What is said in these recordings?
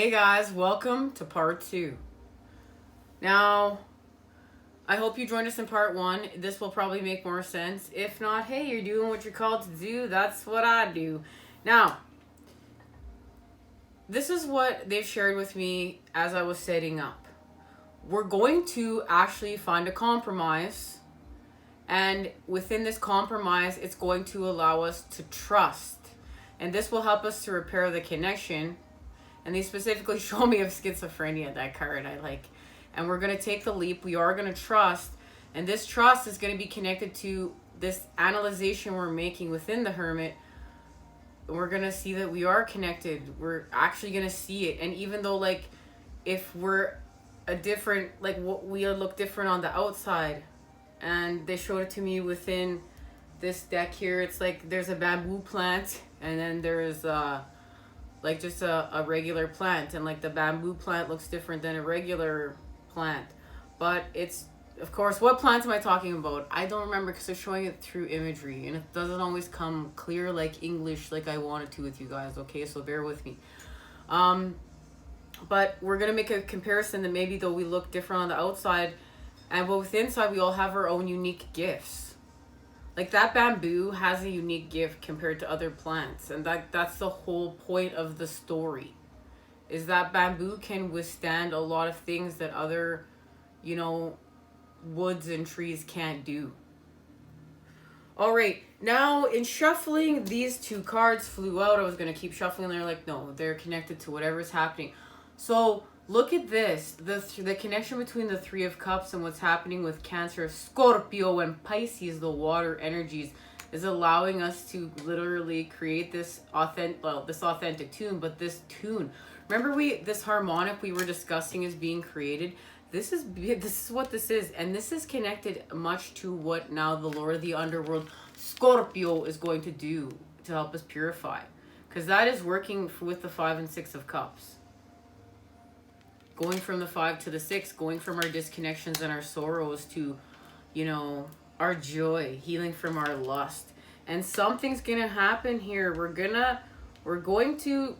Hey guys, welcome to part 2. Now, I hope you joined us in part 1. This will probably make more sense. If not, hey, you're doing what you're called to do. That's what I do. Now, this is what they've shared with me as I was setting up. We're going to actually find a compromise. And within this compromise, it's going to allow us to trust. And this will help us to repair the connection. And they specifically show me of schizophrenia, that card I like. And we're going to take the leap. We are going to trust. And this trust is going to be connected to this analyzation we're making within the Hermit. We're going to see that we are connected. We're actually going to see it. And even though, like, if we're a different, like, we look different on the outside. And they showed it to me within this deck here. It's like there's a bamboo plant. And then there's like just a regular plant, and like the bamboo plant looks different than a regular plant, but it's, of course, what plant am I talking about? I don't remember because they're showing it through imagery and it doesn't always come clear like English like I wanted to with you guys, okay? So bear with me. But we're gonna make a comparison that maybe though we look different on the outside, and but within inside we all have our own unique gifts. Like that bamboo has a unique gift compared to other plants. And that's the whole point of the story. Is that bamboo can withstand a lot of things that other, woods and trees can't do. Alright, now in shuffling, these two cards flew out. I was going to keep shuffling. They're like, no, they're connected to whatever's happening. So look at this. The connection between the Three of Cups and what's happening with Cancer, Scorpio, and Pisces, the water energies, is allowing us to literally create this authentic tune. But this tune, remember this harmonic we were discussing is being created. This is what this is, and this is connected much to what now the Lord of the Underworld, Scorpio, is going to do to help us purify, because that is working with the 5 and 6 of Cups. Going from the 5 to the 6, going from our disconnections and our sorrows to, our joy, healing from our lust. And something's going to happen here. We're going to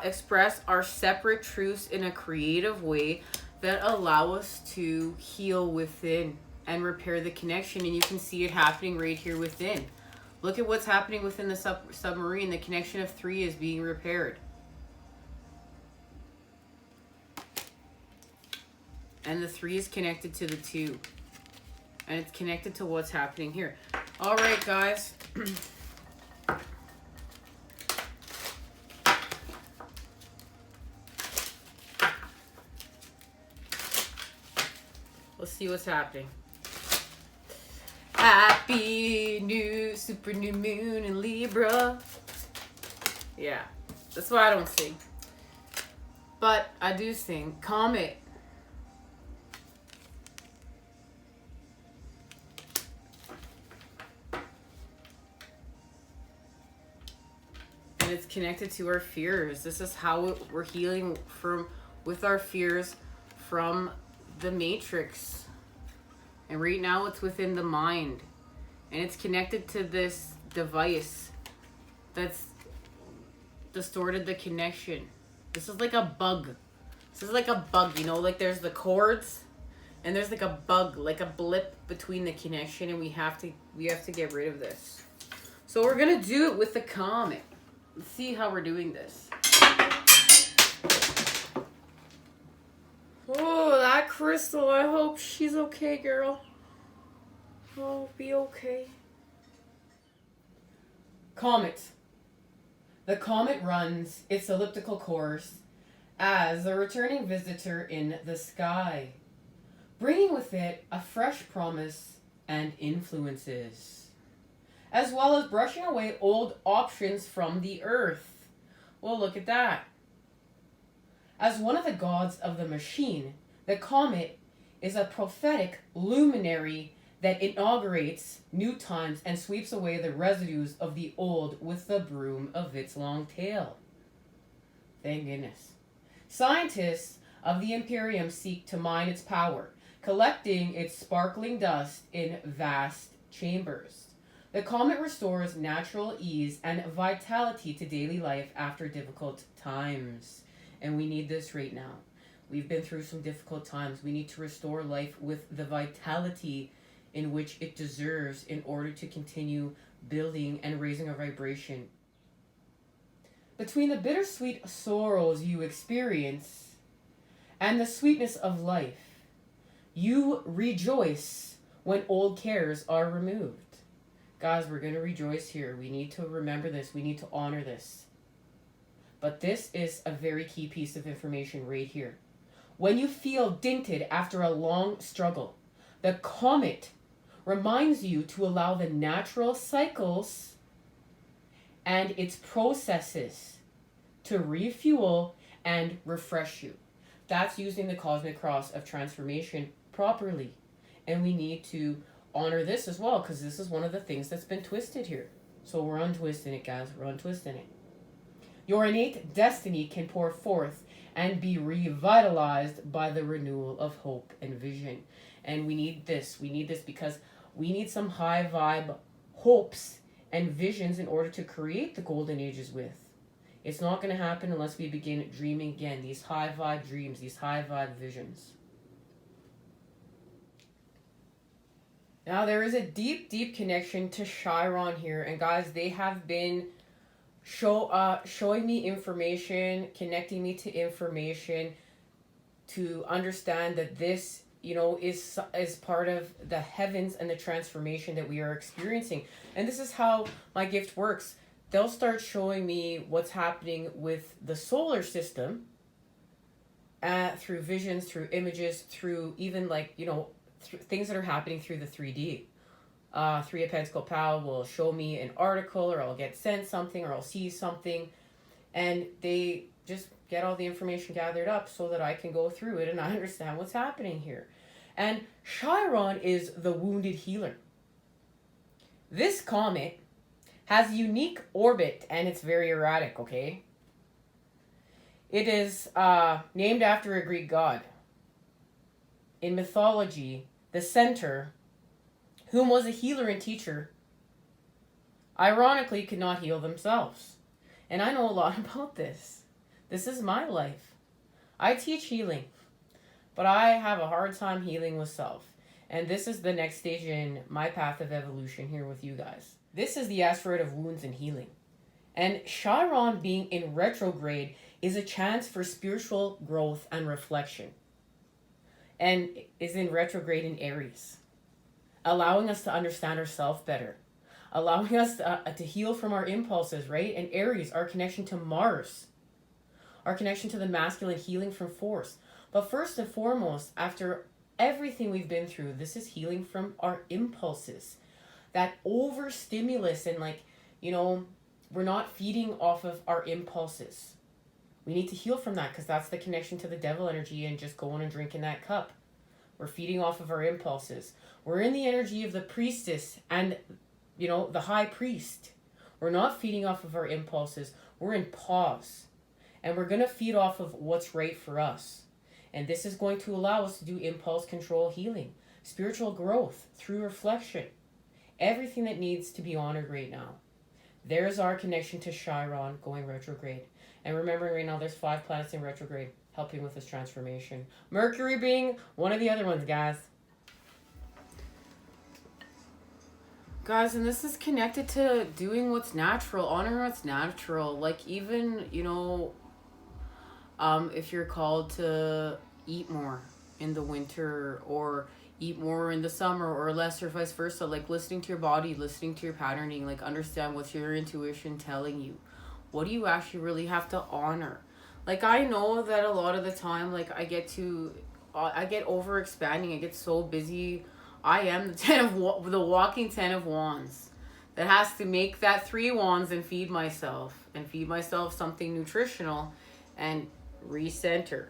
express our separate truths in a creative way that allow us to heal within and repair the connection. And you can see it happening right here within. Look at what's happening within the submarine. The connection of 3 is being repaired. And the 3 is connected to the 2. And it's connected to what's happening here. All right, guys. Let's see what's happening. Happy new super new moon in Libra. Yeah, that's why I don't sing. But I do sing. Comet. It's connected to our fears. This is how we're healing with our fears from the matrix. And right now it's within the mind. And it's connected to this device that's distorted the connection. This is like a bug. This is like a bug, like there's the cords and there's like a bug, like a blip between the connection, and we have to get rid of this. So we're gonna do it with the comet. Let's see how we're doing this. Oh, that crystal. I hope she's okay, girl. Oh, be okay. Comet. The comet runs its elliptical course as a returning visitor in the sky, bringing with it a fresh promise and influences, as well as brushing away old options from the earth. Well, look at that. As one of the gods of the machine, the comet is a prophetic luminary that inaugurates new times and sweeps away the residues of the old with the broom of its long tail. Thank goodness. Scientists of the Imperium seek to mine its power, collecting its sparkling dust in vast chambers. The comet restores natural ease and vitality to daily life after difficult times. And we need this right now. We've been through some difficult times. We need to restore life with the vitality in which it deserves in order to continue building and raising our vibration. Between the bittersweet sorrows you experience and the sweetness of life, you rejoice when old cares are removed. Guys, we're going to rejoice here. We need to remember this. We need to honor this. But this is a very key piece of information right here. When you feel dented after a long struggle, the comet reminds you to allow the natural cycles and its processes to refuel and refresh you. That's using the cosmic cross of transformation properly. And we need to honor this as well, because this is one of the things that's been twisted here. So we're untwisting it, guys. We're untwisting it. Your innate destiny can pour forth and be revitalized by the renewal of hope and vision. And we need this. We need this because we need some high vibe hopes and visions in order to create the golden ages with. It's not going to happen unless we begin dreaming again. These high vibe dreams, these high vibe visions. Now there is a deep, deep connection to Chiron here. And guys, they have been showing me information, connecting me to information to understand that this, is part of the heavens and the transformation that we are experiencing. And this is how my gift works. They'll start showing me what's happening with the solar system through visions, through images, through even things that are happening through the 3D. Three of Pentacles pal will show me an article, or I'll get sent something, or I'll see something, and they just get all the information gathered up so that I can go through it and I understand what's happening here. And Chiron is the wounded healer. This comet has a unique orbit and it's very erratic, okay? It is named after a Greek god. In mythology, the centaur, whom was a healer and teacher, ironically could not heal themselves. And I know a lot about this. This is my life. I teach healing, but I have a hard time healing with self. And this is the next stage in my path of evolution here with you guys. This is the asteroid of wounds and healing. And Chiron being in retrograde is a chance for spiritual growth and reflection. And is in retrograde in Aries, allowing us to understand ourselves better, allowing us to heal from our impulses, right? And Aries, our connection to Mars, our connection to the masculine, healing from force. But first and foremost, after everything we've been through, this is healing from our impulses. That overstimulus and we're not feeding off of our impulses. We need to heal from that because that's the connection to the devil energy and just going and drinking that cup. We're feeding off of our impulses. We're in the energy of the priestess and, the high priest. We're not feeding off of our impulses. We're in pause. And we're going to feed off of what's right for us. And this is going to allow us to do impulse control healing, spiritual growth through reflection. Everything that needs to be honored right now. There's our connection to Chiron going retrograde. And remembering right now there's 5 planets in retrograde helping with this transformation. Mercury being one of the other ones, guys. Guys, and this is connected to doing what's natural, honoring what's natural. Like even, if you're called to eat more in the winter or eat more in the summer or less or vice versa, like listening to your body, listening to your patterning, like understand what's your intuition telling you. What do you actually really have to honor? Like I know that a lot of the time, like I get overexpanding, I get so busy. I am the walking 10 of wands that has to make that 3 wands and feed myself something nutritional and recenter.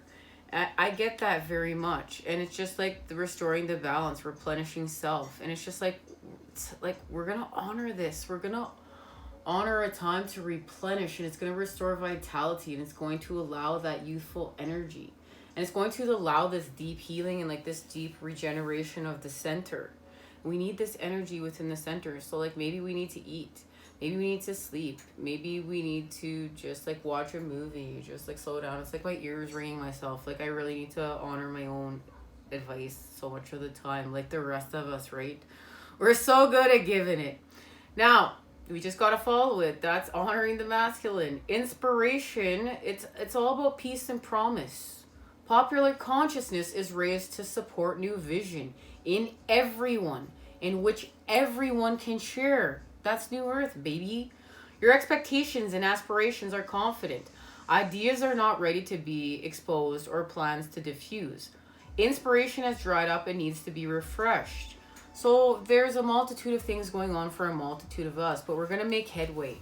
I get that very much. And it's just like restoring the balance, replenishing self. And it's just like we're going to honor this. We're going to honor a time to replenish, and it's going to restore vitality, and it's going to allow that youthful energy. And it's going to allow this deep healing and this deep regeneration of the center. We need this energy within the center. So maybe we need to eat. Maybe we need to sleep. Maybe we need to just like watch a movie, just like slow down. It's like my ears ringing myself. Like I really need to honor my own advice so much of the time, like the rest of us, right? We're so good at giving it. Now, we just got to follow it. That's honoring the masculine. Inspiration, it's all about peace and promise. Popular consciousness is raised to support new vision in everyone, in which everyone can share. That's New Earth, baby. Your expectations and aspirations are confident. Ideas are not ready to be exposed or plans to diffuse. Inspiration has dried up and needs to be refreshed. So there's a multitude of things going on for a multitude of us, but we're going to make headway.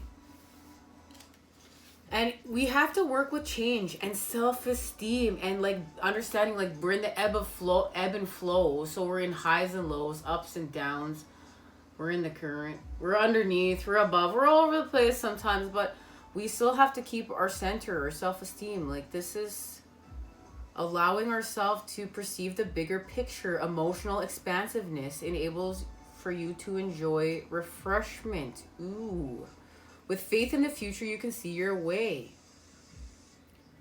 And we have to work with change and self-esteem and like understanding, like we're in the ebb and flow. So we're in highs and lows, ups and downs. We're in the current. We're underneath. We're above. We're all over the place sometimes, but we still have to keep our center, our self-esteem. Like this is allowing ourselves to perceive the bigger picture. Emotional expansiveness enables for you to enjoy refreshment. Ooh. With faith in the future, you can see your way.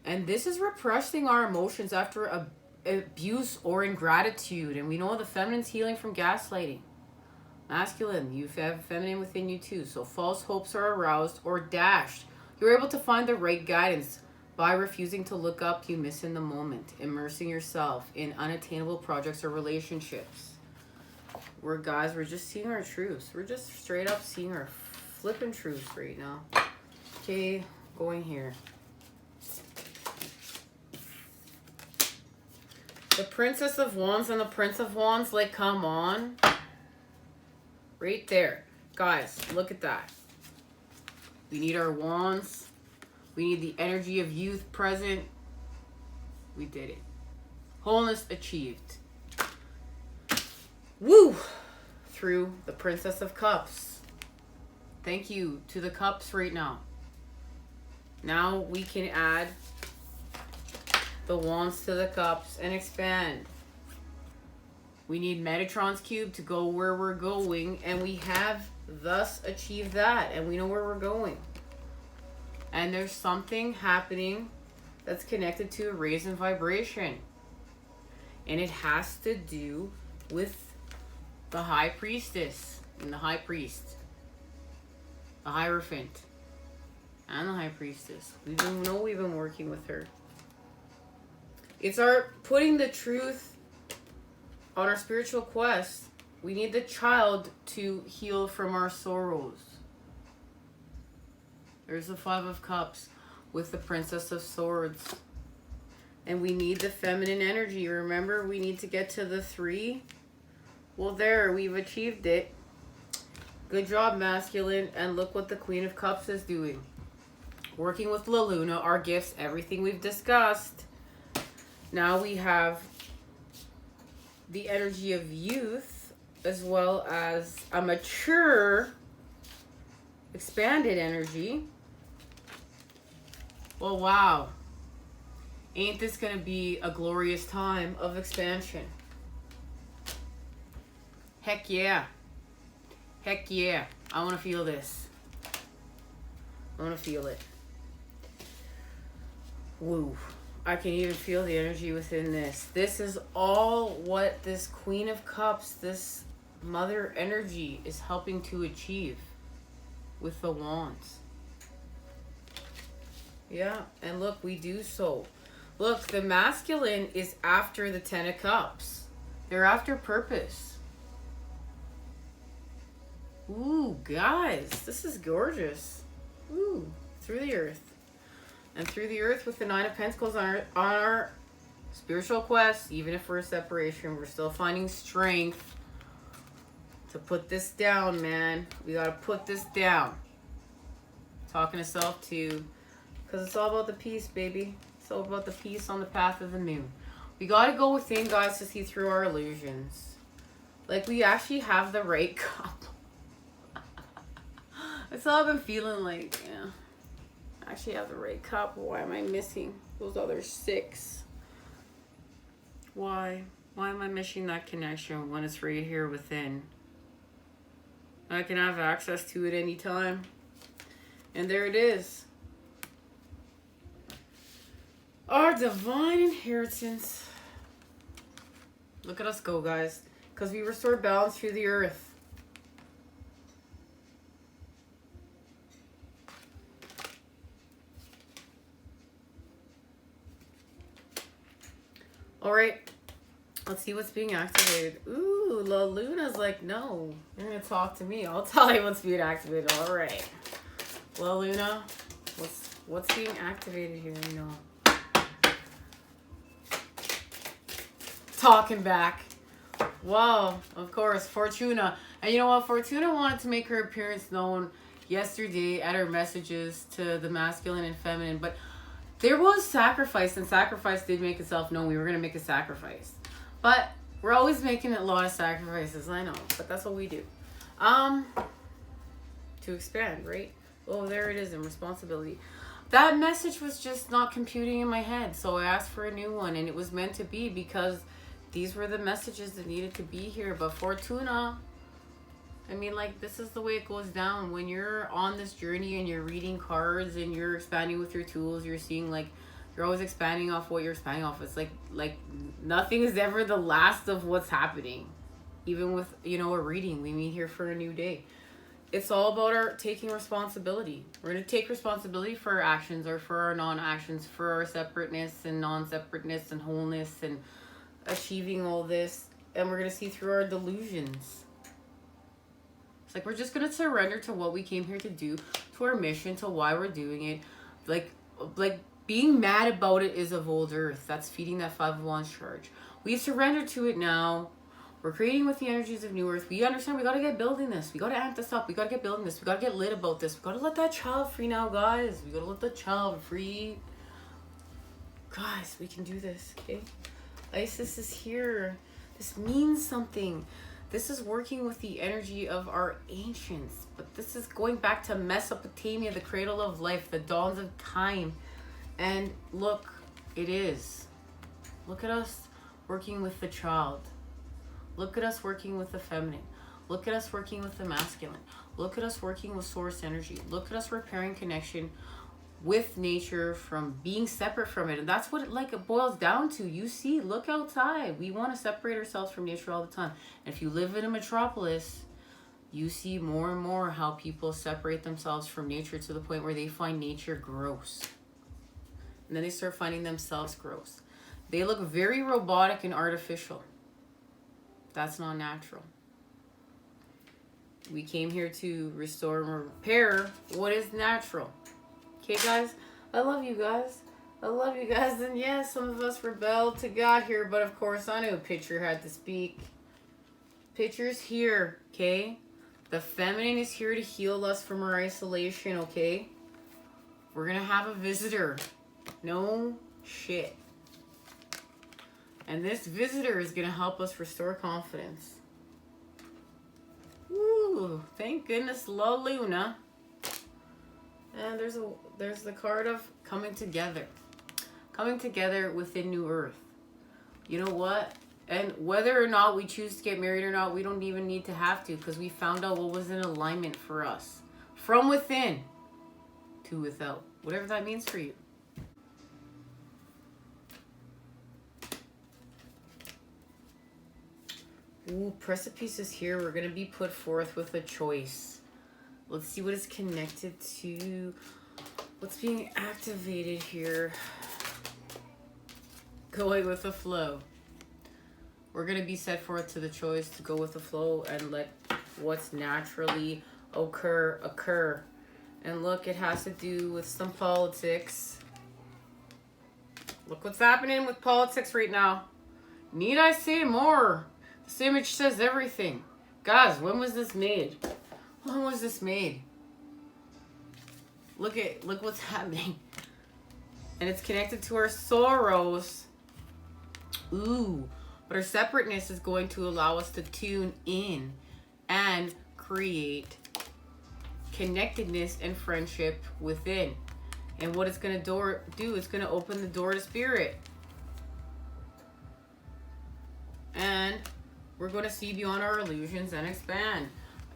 And this is repressing our emotions after abuse or ingratitude. And we know the feminine's healing from gaslighting. Masculine, you have feminine within you too. So false hopes are aroused or dashed. You're able to find the right guidance by refusing to look up. You miss in the moment, immersing yourself in unattainable projects or relationships. We're just seeing our truths. We're just straight up seeing our flipping truths right now. Okay, going here. The Princess of Wands and the Prince of Wands, like, come on. Right there. Guys, look at that. We need our wands. We need the energy of youth present. We did it. Wholeness achieved. Woo! Through the Princess of Cups. Thank you to the cups right now. Now we can add the wands to the cups and expand. We need Metatron's cube to go where we're going, and we have thus achieved that, and we know where we're going. And there's something happening that's connected to a raise in vibration. And it has to do with the High Priestess and the High Priest. The Hierophant and the High Priestess. We've been working with her. It's our putting the truth on our spiritual quest. We need the child to heal from our sorrows. There's the Five of Cups with the Princess of Swords. And we need the feminine energy. Remember, we need to get to the 3. Well, there, we've achieved it. Good job, masculine. And look what the Queen of Cups is doing. Working with La Luna, our gifts, everything we've discussed. Now we have the energy of youth as well as a mature, expanded energy. Well, wow. Ain't this going to be a glorious time of expansion? Heck yeah. Heck yeah. I want to feel this. I want to feel it. Woo. I can even feel the energy within this. This is all what this Queen of Cups, this mother energy is helping to achieve with the wands. Yeah, and look, we do so. Look, the masculine is after the 10 of Cups. They're after purpose. Ooh, guys, this is gorgeous. Ooh, through the earth. And through the earth with the 9 of Pentacles on our spiritual quest, even if we're in separation, we're still finding strength to put this down, man. We got to put this down. Talking to self too. Because it's all about the peace, baby. It's all about the peace on the path of the moon. We got to go within, guys, to see through our illusions. Like, we actually have the right cup. That's all I've been feeling like, yeah. I actually have the right cup. Why am I missing those other 6? Why? Why am I missing that connection when it's right here within? I can have access to it anytime. And there it is. Our divine inheritance. Look at us go, guys. Because we restore balance through the earth. All right. Let's see what's being activated. Ooh, La Luna's like, no. You're going to talk to me. I'll tell you what's being activated. All right. La Luna, what's being activated here? You know. Talking back. Wow, of course, Fortuna. And you know what? Fortuna wanted to make her appearance known yesterday at her messages to the masculine and feminine. But there was sacrifice, and sacrifice did make itself known. We were going to make a sacrifice. But we're always making a lot of sacrifices, I know. But that's what we do. To expand, right? Oh, there it is in responsibility. That message was just not computing in my head. So I asked for a new one, and it was meant to be because these were the messages that needed to be here. But Fortuna, I mean, like, this is the way it goes down. When you're on this journey and you're reading cards and you're expanding with your tools, you're seeing, like, you're always expanding off what you're expanding off. It's like nothing is ever the last of what's happening. Even with, you know, a reading, we meet here for a new day. It's all about our taking responsibility. We're going to take responsibility for our actions or for our non-actions, for our separateness and non-separateness and wholeness and achieving all this. And we're going to see through our delusions. It's like we're just going to surrender to what we came here to do, to our mission, to why we're doing it. Like being mad about it is of old earth. That's feeding that 5 of Wands charge. We surrender to it now. We're creating with the energies of New Earth. We understand we got to get building this. We got to amp this up. We got to get building this. We got to get lit about this. We got to let that child free now, guys. We got to let the child free. Guys, we can do this, okay? Isis is here. This means something. This is working with the energy of our ancients. But this is going back to Mesopotamia, the cradle of life, the dawns of time. And look, it is. Look at us working with the child. Look at us working with the feminine. Look at us working with the masculine. Look at us working with source energy. Look at us repairing connection with nature from being separate from it. And that's what it boils down to. You see, look outside. We want to separate ourselves from nature all the time. And if you live in a metropolis, you see more and more how people separate themselves from nature to the point where they find nature gross. And then they start finding themselves gross. They look very robotic and artificial. That's not natural. We came here to restore and repair what is natural. Okay, guys? I love you guys. I love you guys. And yes, some of us rebelled to God here, but of course I knew Pitcher had to speak. Pitcher's here, okay? The feminine is here to heal us from our isolation, okay? We're gonna have a visitor. No shit. And this visitor is going to help us restore confidence. Woo! Thank goodness, La Luna. And there's the card of coming together. Coming together within New Earth. You know what? And whether or not we choose to get married or not, we don't even need to have to, because we found out what was in alignment for us. From within to without. Whatever that means for you. Ooh, precipice is here. We're going to be put forth with a choice. Let's see what is connected to what's being activated here. Going with the flow. We're going to be set forth to the choice to go with the flow and let what's naturally occur. And look, it has to do with some politics. Look what's happening with politics right now. Need I say more? This image says everything. Guys, when was this made? When was this made? Look what's happening. And it's connected to our sorrows. Ooh. But our separateness is going to allow us to tune in and create connectedness and friendship within. And what it's going to do, it's going to open the door to spirit. And we're going to see beyond our illusions and expand.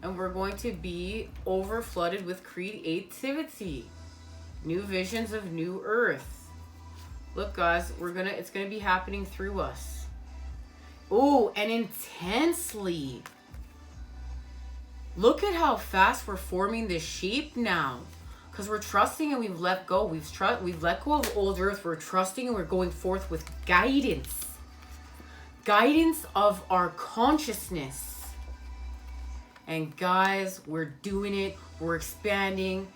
and we're going to be over flooded with creativity, new visions of new earth. Look, guys, it's gonna be happening through us. Oh, and intensely. Look at how fast we're forming this shape now. Because we're trusting and we've let go. We've let go of old earth. We're trusting and we're going forth with guidance. Guidance of our consciousness. And guys, we're doing it. We're expanding.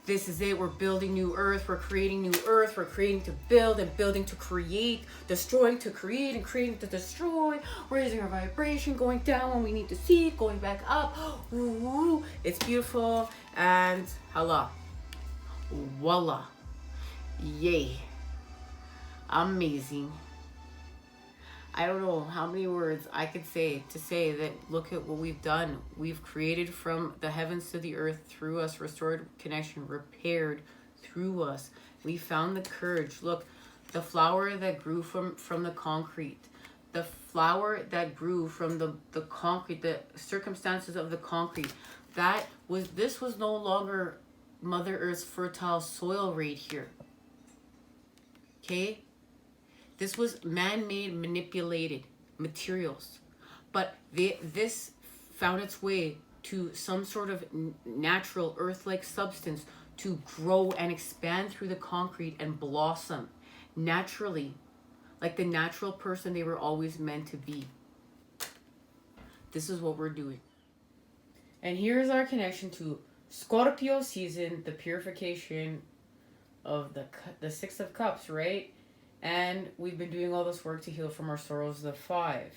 This is it. We're building new earth. We're creating new earth. We're creating to build and building to create. Destroying to create and creating to destroy. Raising our vibration. Going down when we need to see it. Going back up. Ooh, it's beautiful. And hala. Voila. Yay. Amazing. I don't know how many words I could say to say that look at what we've done. We've created from the heavens to the earth through us, restored connection, repaired through us. We found the courage. Look, the flower that grew from the concrete, the flower that grew from the concrete, the circumstances of the concrete, this was no longer Mother Earth's fertile soil right here. Okay? This was man-made, manipulated materials. But this found its way to some sort of natural earth-like substance to grow and expand through the concrete and blossom naturally, like the natural person they were always meant to be. This is what we're doing. And here's our connection to Scorpio season, the purification of the Six of Cups, right? And we've been doing all this work to heal from our sorrows, the 5.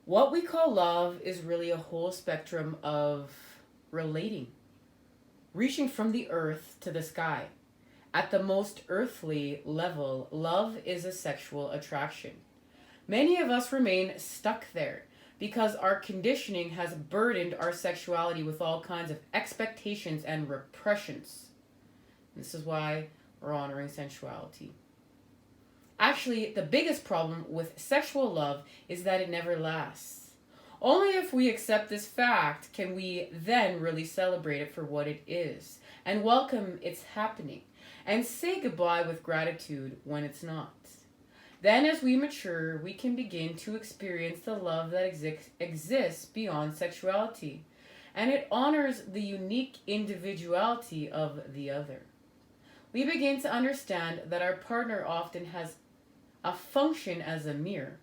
What we call love is really a whole spectrum of relating, reaching from the earth to the sky. At the most earthly level, love is a sexual attraction. Many of us remain stuck there because our conditioning has burdened our sexuality with all kinds of expectations and repressions. This is why we're honoring sensuality. Actually, the biggest problem with sexual love is that it never lasts. Only if we accept this fact can we then really celebrate it for what it is and welcome its happening and say goodbye with gratitude when it's not. Then as we mature, we can begin to experience the love that exists beyond sexuality, and it honors the unique individuality of the other. We begin to understand that our partner often has a function as a mirror,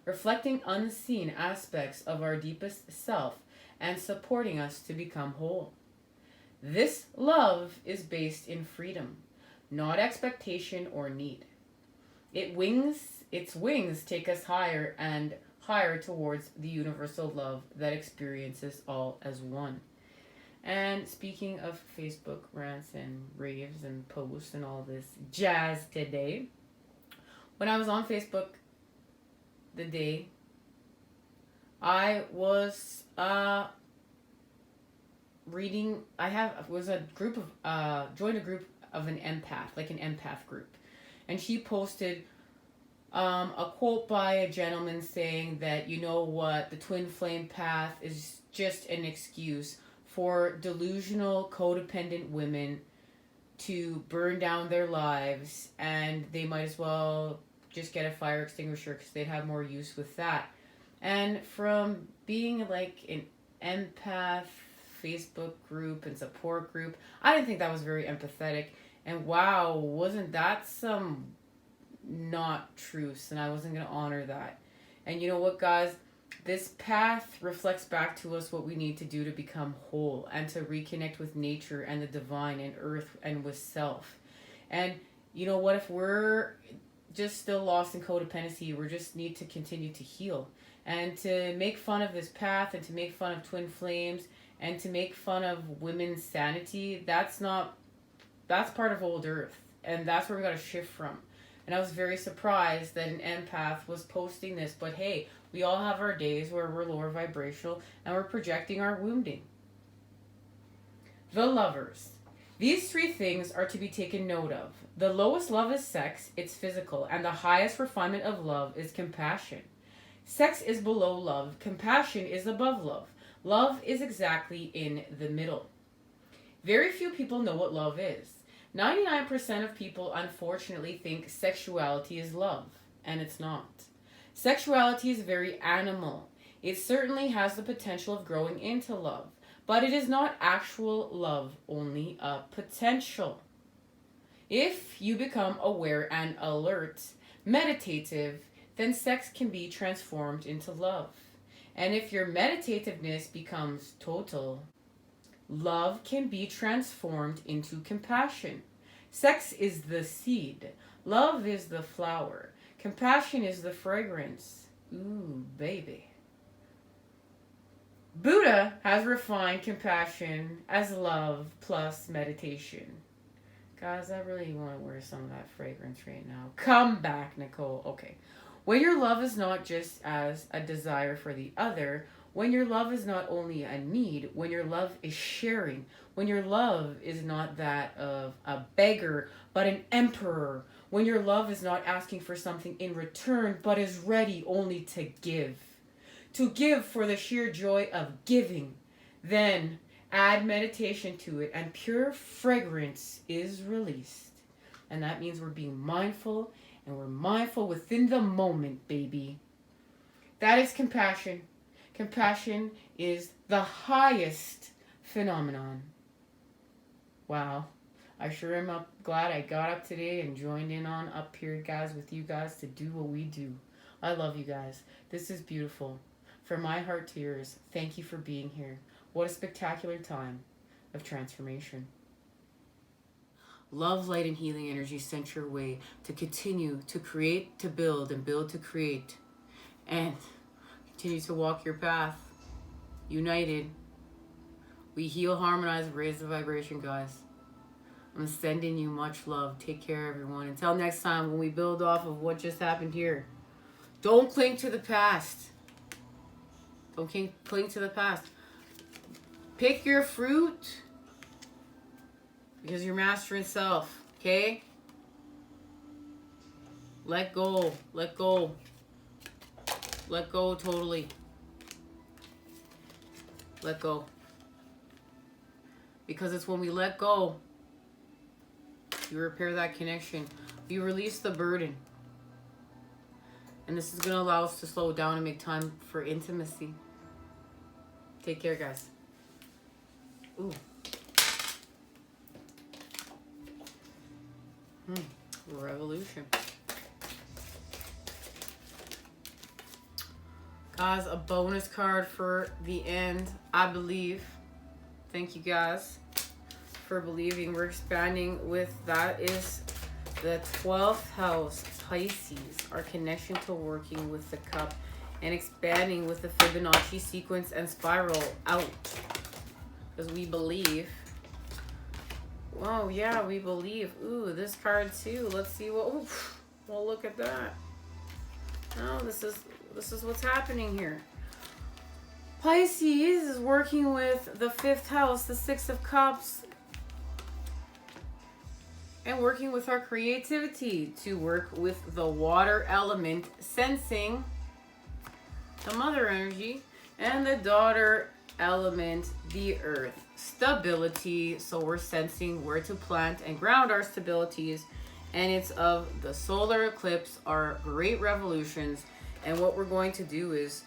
reflecting unseen aspects of our deepest self and supporting us to become whole. This love is based in freedom, not expectation or need. Its wings take us higher and higher towards the universal love that experiences all as one. And speaking of Facebook rants and raves and posts and all this jazz today, when I was on Facebook the day, I was reading. Joined a group of an empath, like an empath group, and she posted a quote by a gentleman saying that, you know what, the twin flame path is just an excuse for delusional, codependent women to burn down their lives, and they might as well just get a fire extinguisher because they'd have more use with that. And from being like an empath Facebook group and support group, I didn't think that was very empathetic. And wow, wasn't that some not truths? And I wasn't going to honor that. And you know what, guys? This path reflects back to us what we need to do to become whole and to reconnect with nature and the divine and earth and with self. And you know what? If we're just still lost in codependency, we just need to continue to heal. And to make fun of this path and to make fun of twin flames and to make fun of women's sanity, that's part of old earth. And that's where we got to shift from. And I was very surprised that an empath was posting this. But hey, we all have our days where we're lower vibrational and we're projecting our wounding. The lovers. These 3 things are to be taken note of. The lowest love is sex, it's physical, and the highest refinement of love is compassion. Sex is below love, compassion is above love. Love is exactly in the middle. Very few people know what love is. 99% of people unfortunately think sexuality is love, and it's not. Sexuality is very animal. It certainly has the potential of growing into love, but it is not actual love, only a potential. If you become aware and alert, meditative, then sex can be transformed into love. And if your meditativeness becomes total, love can be transformed into compassion. Sex is the seed. Love is the flower. Compassion is the fragrance. Ooh, baby. Buddha has refined compassion as love plus meditation. Guys, I really want to wear some of that fragrance right now. Come back, Nicole. Okay. When your love is not just as a desire for the other, when your love is not only a need, when your love is sharing, when your love is not that of a beggar, but an emperor, when your love is not asking for something in return, but is ready only to give for the sheer joy of giving, then add meditation to it and pure fragrance is released. And that means we're being mindful, and we're mindful within the moment, baby. That is compassion. Compassion is the highest phenomenon. Wow. I sure am glad I got up today and joined in on up here, guys, with you guys to do what we do. I love you guys. This is beautiful. From my heart to yours, thank you for being here. What a spectacular time of transformation. Love, light, and healing energy sent your way to continue to create, to build, and build to create. And continue to walk your path. United. We heal, harmonize, raise the vibration, guys. I'm sending you much love. Take care, everyone. Until next time, when we build off of what just happened here. Don't cling to the past. Don't cling to the past. Pick your fruit. Because you're mastering self. Okay? Let go. Let go. Let go totally. Let go. Because it's when we let go, you repair that connection. You release the burden. And this is going to allow us to slow down and make time for intimacy. Take care, guys. Ooh. Revolution. Guys, a bonus card for the end, I believe. Thank you guys for believing. We're expanding with, that is the 12th house, Pisces, our connection to working with the cup and expanding with the Fibonacci sequence and spiral out. Because we believe. Oh yeah, we believe. Ooh, this card too. Let's see what. Oof. Well, look at that. Oh, this is what's happening here. Pisces is working with the 5th house, the 6 of Cups, and working with our creativity to work with the water element, sensing the mother energy, and the daughter element, the earth, stability. So we're sensing where to plant and ground our stabilities, and it's of the solar eclipse, our great revolutions. And what we're going to do is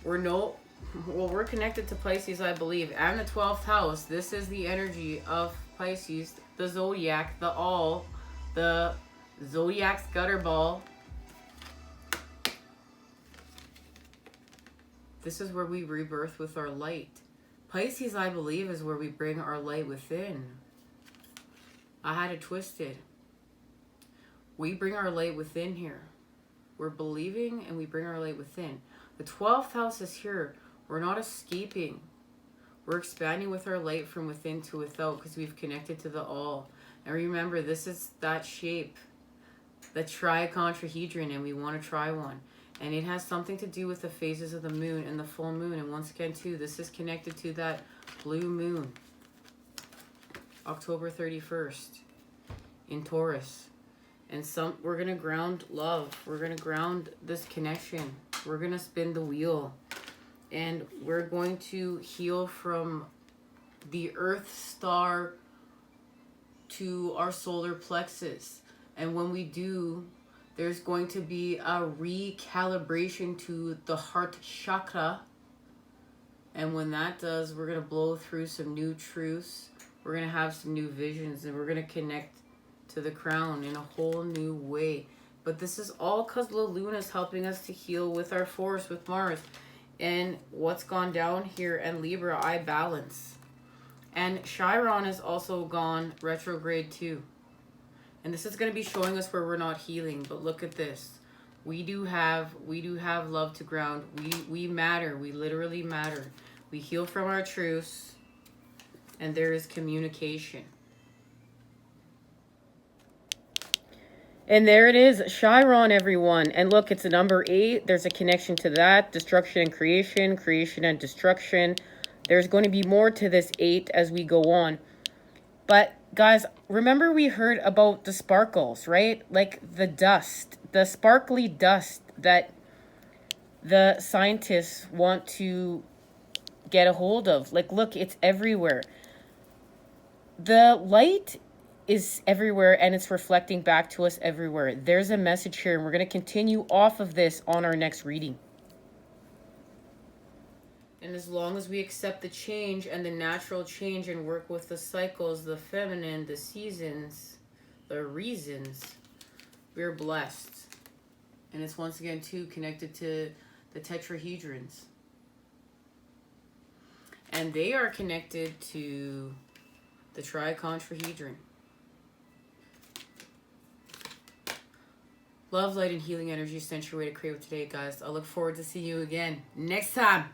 we're connected to Pisces, I believe, and the 12th house. This is the energy of Pisces, the zodiac, the zodiac's gutter ball. This is where we rebirth with our light. Pisces, I believe, is where we bring our light within. I had it twisted. We bring our light within here. We're believing and we bring our light within. The 12th house is here. We're not escaping. We're expanding with our light from within to without because we've connected to the all. And remember, this is that shape, the tricontrahedron, and we want to try one. And it has something to do with the phases of the moon and the full moon. And once again, too, this is connected to that blue moon, October 31st in Taurus. And we're going to ground love. We're going to ground this connection. We're going to spin the wheel And we're going to heal from the Earth star to our solar plexus. And when we do, there's going to be a recalibration to the heart chakra. And when that does, we're going to blow through some new truths. We're going to have some new visions, and we're going to connect to the crown in a whole new way. But this is all because La Luna is helping us to heal with our force, with Mars. And what's gone down here, and Libra, I balance. And Chiron has also gone retrograde too. And this is going to be showing us where we're not healing. But look at this. We do have love to ground. We matter. We literally matter. We heal from our truths. And there is communication. And there it is, Chiron, everyone. And look, it's a number 8. There's a connection to that. Destruction and creation, creation and destruction. There's going to be more to this 8 as we go on. But, guys, remember we heard about the sparkles, right? Like the dust, the sparkly dust that the scientists want to get a hold of. Like, look, it's everywhere. The light is everywhere, and it's reflecting back to us everywhere. There's a message here, and we're going to continue off of this on our next reading. And as long as we accept the change and the natural change and work with the cycles, the feminine, the seasons, the reasons, we're blessed. And it's once again too connected to the tetrahedrons. And they are connected to the tricontrahedron. Love, light, and healing energy. Sent your way to create today, guys. I look forward to seeing you again next time.